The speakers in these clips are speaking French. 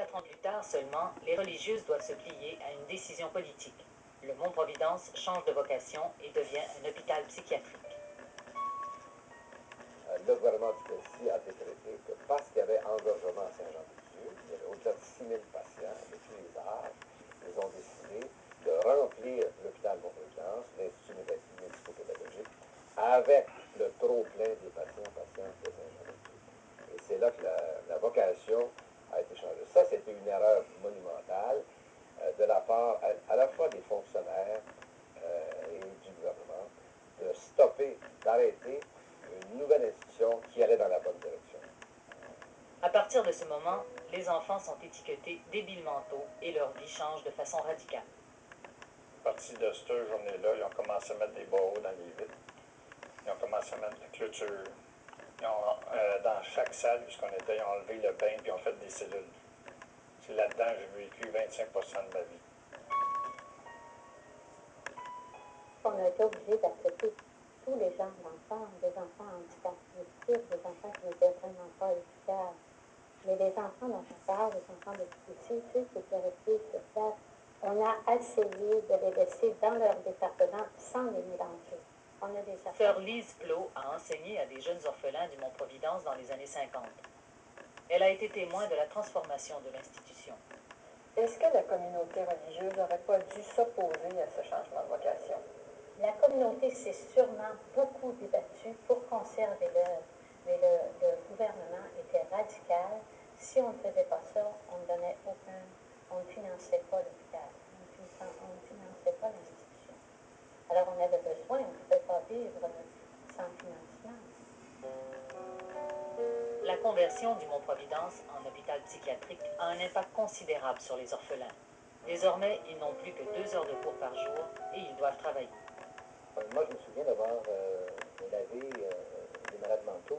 4 ans plus tard seulement, les religieuses doivent se plier à une décision politique. Le Mont-Providence change de vocation et devient un hôpital psychiatrique. Le gouvernement du Tennessee a décrété que parce qu'il y avait engorgement à Saint-Jean-de-Dieu, il y avait au-delà de 6 000 patients de tous les âges, ils ont décidé de remplir l'hôpital Mont-Providence, l'Institut médico-pédagogique, avec le trop-plein des patients de Saint-Jean-de-Dieu. Et c'est là que la vocation a été changée. Ça, c'était une erreur monumentale de la part à la fois des fonctionnaires et du gouvernement de stopper, d'arrêter une nouvelle institution qui allait dans la bonne direction. À partir de ce moment, les enfants sont étiquetés débiles mentaux et leur vie change de façon radicale. À partir de cette journée-là, ils ont commencé à mettre des barreaux dans les vitres. Ils ont commencé à mettre la clôture. Ils ont, dans chaque salle, puisqu'on était, ils ont enlevé le bain et ils ont fait des cellules. C'est là-dedans que j'ai vécu 25% de ma vie. On a été obligé d'accepter tous les genres d'enfants, des enfants handicapés, des enfants qui n'étaient vraiment pas efficaces, mais des enfants dont on parle, des enfants de difficulté, qui étaient restés sur place. On a essayé de les laisser dans leur département sans les mélanger. On a des Sœur Lise Plot a enseigné à des jeunes orphelins du Mont-Providence dans les années 50. Elle a été témoin de la transformation de l'institution. Est-ce que la communauté religieuse n'aurait pas dû s'opposer à ce changement de vocation? La communauté s'est sûrement beaucoup débattue pour conserver l'œuvre, mais le gouvernement était radical. Si on ne faisait pas ça, on ne finançait pas l'hôpital, on ne finançait pas l'institution. Alors on avait besoin, on ne pouvait pas vivre sans financement. La conversion du Mont-Providence en hôpital psychiatrique a un impact considérable sur les orphelins. Désormais, ils n'ont plus que 2 heures de cours par jour et ils doivent travailler. Moi, je me souviens d'avoir lavé des malades mentaux.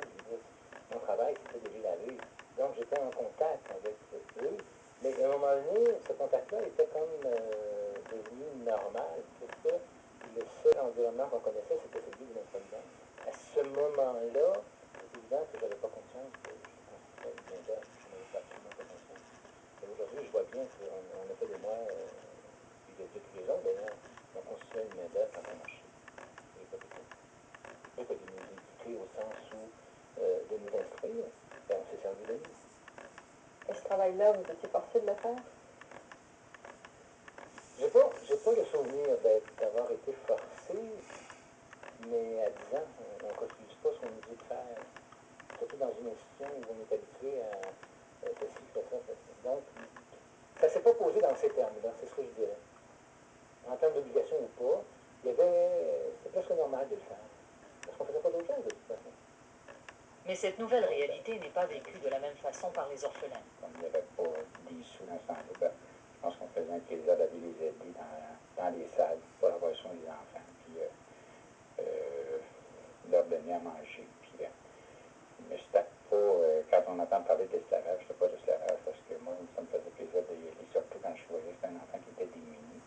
Mon travail, c'était de les laver. Donc, j'étais en contact avec eux. Mais à un moment donné, ce contact-là était comme devenu normal, puisque le seul environnement qu'on connaissait, c'était celui de Mont-Providence. À ce moment-là, c'est évident que je n'avais pas conscience que je constituais une main-d'œuvre. Je n'avais absolument pas conscience. Et aujourd'hui, je vois bien qu'on a fait de moi, puis de tous les autres d'ailleurs, on constituait une main-d'œuvre quand on marchait. Et pas de nous éduquer au sens où de nous instruire, ben on s'est servi de nous. Et ce travail-là, vous étiez forcé de le faire? J'ai pas le souvenir d'avoir été forcé, mais à 10 ans, on ne refuse pas ce qu'on nous dit de faire. Surtout dans une institution où on est habitué à fais ci, fais ça, fais ça. Donc, ça ne s'est pas posé dans ces termes-là, c'est ce que je dirais. En termes d'obligation ou pas, c'était presque normal de le faire. Parce qu'on ne faisait pas d'autre chose de toute façon. Mais cette nouvelle réalité n'est pas vécue de la même façon par les orphelins. Comme il n'y avait pas 10 sous dans ce temps-là, ben, je pense qu'on faisait un plaisir d'aller les aider dans les salles pour avoir soin des enfants, puis leur donner à manger. Puis, mais c'était pas, quand on entend parler d'esclavage, c'était pas d'esclavage, parce que moi, ça me faisait plaisir d'y aller, surtout quand je voyais que c'était un enfant qui était démuni.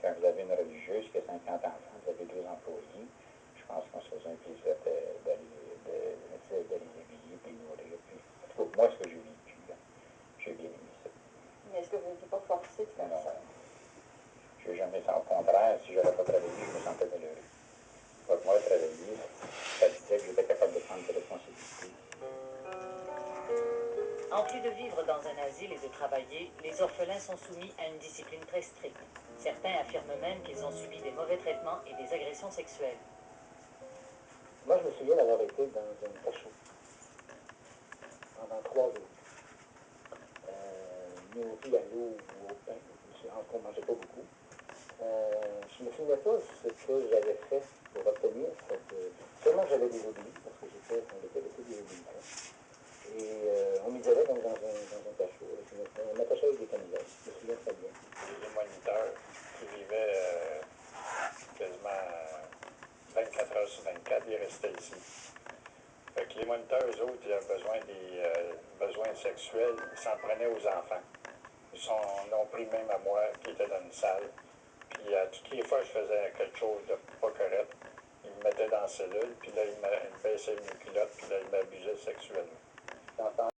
Quand vous avez une religieuse qui a 50 enfants, vous avez 2 employés, je pense qu'on se faisait un plaisir d'aller les habiller, puis les nourrir. Puis, en tout cas, moi, ce que j'ai vécu, là, j'ai bien aimé ça. Mais est-ce que vous n'étiez pas forcé de faire ça? Je n'ai jamais senti. Au contraire, si je n'avais pas travaillé, je me sentais malheureux. Pour moi, travailler, ça disait que j'étais capable de prendre des responsabilités. En plus de vivre dans un asile et de travailler, les orphelins sont soumis à une discipline très stricte. Certains affirment même qu'ils ont subi des mauvais traitements et des agressions sexuelles. Moi, je me souviens d'avoir été dans un cachot pendant 3 jours. Nourri à l'eau ou au pain. Je me rends compte qu'on ne mangeait pas beaucoup. Je ne me souviens pas ce que j'avais fait pour obtenir cette... Sûrement j'avais désobéi, parce que on était beaucoup désobéissants. Et on m'isolait donc dans un cachot. On m'attachait avec des camisoles. Je me souviens très bien. Les moniteurs qui vivaient quasiment 24 heures sur 24, ils restaient ici. Fait que les moniteurs, eux autres, ils avaient besoin des besoins sexuels, ils s'en prenaient aux enfants. Ils l'ont pris même à moi, qui était dans une salle. Puis toutes les fois que je faisais quelque chose de pas correct, ils me mettaient dans la cellule, puis là, ils me baissaient mes culottes, puis là, ils m'abusaient sexuellement.